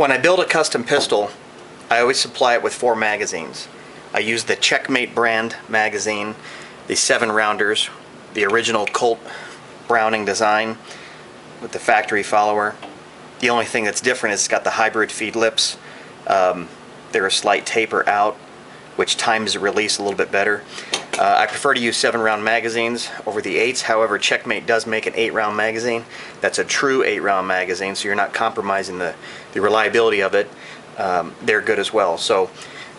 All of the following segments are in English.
When I build a custom pistol, I always supply it with 4 magazines. I use the Checkmate brand magazine, the 7-rounders, the original Colt Browning design with the factory follower. The only thing that's different is it's got the hybrid feed lips. They're a slight taper out, which times the release a little bit better. I prefer to use 7-round magazines over the 8s. However, Checkmate does make an 8-round magazine. That's a true 8-round magazine, so you're not compromising the reliability of it. They're good as well. So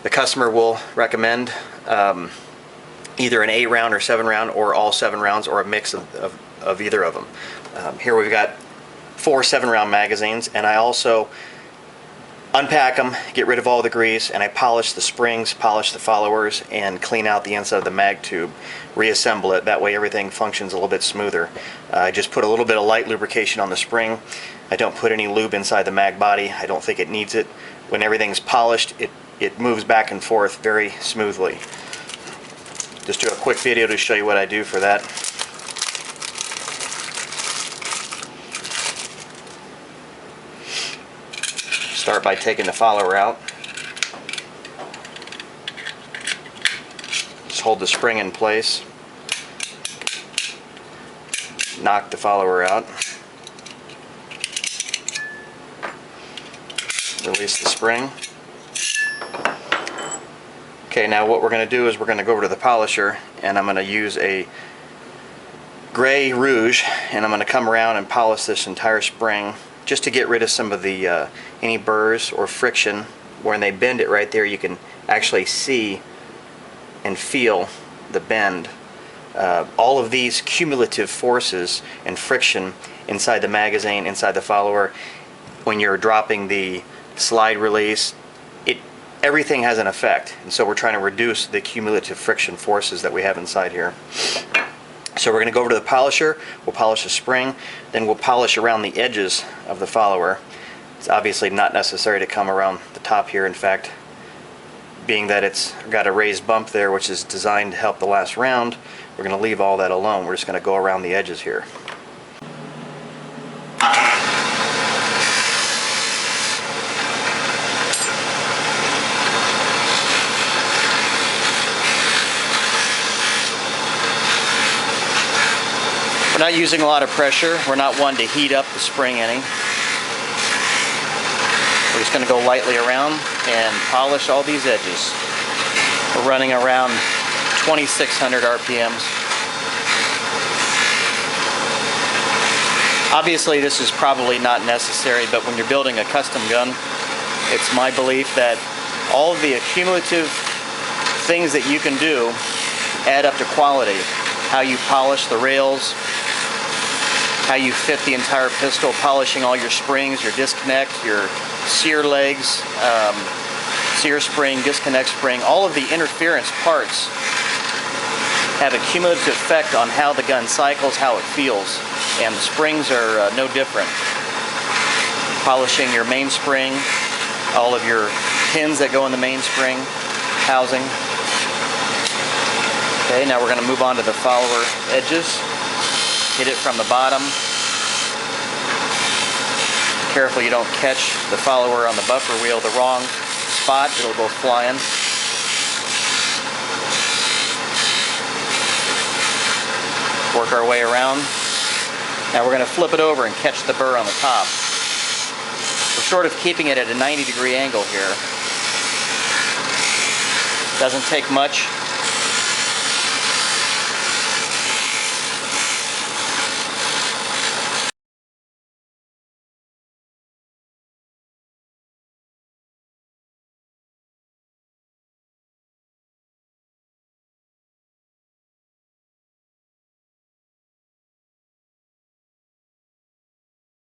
the customer will recommend either an 8-round or 7-round, or all 7 rounds, or a mix of either of them. Here we've got 4 7-round magazines, and I also unpack them, get rid of all the grease, and I polish the springs, polish the followers, and clean out the inside of the mag tube, reassemble it. That way everything functions a little bit smoother. I just put a little bit of light lubrication on the spring. I don't put any lube inside the mag body. I don't think it needs it. When everything's polished, it moves back and forth very smoothly. Just do a quick video to show you what I do for that. Start by taking the follower out. Just hold the spring in place. Knock the follower out. Release the spring. Okay, now what we're going to do is we're going to go over to the polisher, and I'm going to use a gray rouge, and I'm going to come around and polish this entire spring, just to get rid of some of the any burrs or friction. When they bend it right there, you can actually see and feel the bend. All of these cumulative forces and friction inside the magazine, inside the follower, when you're dropping the slide release, everything has an effect, and so we're trying to reduce the cumulative friction forces that we have inside here. So we're going to go over to the polisher, we'll polish the spring, then we'll polish around the edges of the follower. It's obviously not necessary to come around the top here. In fact, being that it's got a raised bump there, which is designed to help the last round, we're going to leave all that alone. We're just going to go around the edges here. We're not using a lot of pressure. We're not one to heat up the spring any. We're just going to go lightly around and polish all these edges. We're running around 2,600 RPMs. Obviously this is probably not necessary, but when you're building a custom gun, it's my belief that all of the accumulative things that you can do add up to quality. How you polish the rails, how you fit the entire pistol, polishing all your springs, your disconnect, your sear legs, sear spring, disconnect spring, all of the interference parts have a cumulative effect on how the gun cycles, how it feels, and the springs are no different. Polishing your mainspring, all of your pins that go in the mainspring housing. Okay, now we're going to move on to the follower edges. Hit it from the bottom. Careful you don't catch the follower on the buffer wheel the wrong spot, it'll go flying. Work our way around. Now we're going to flip it over and catch the burr on the top. We're sort of keeping it at a 90-degree angle here. Doesn't take much.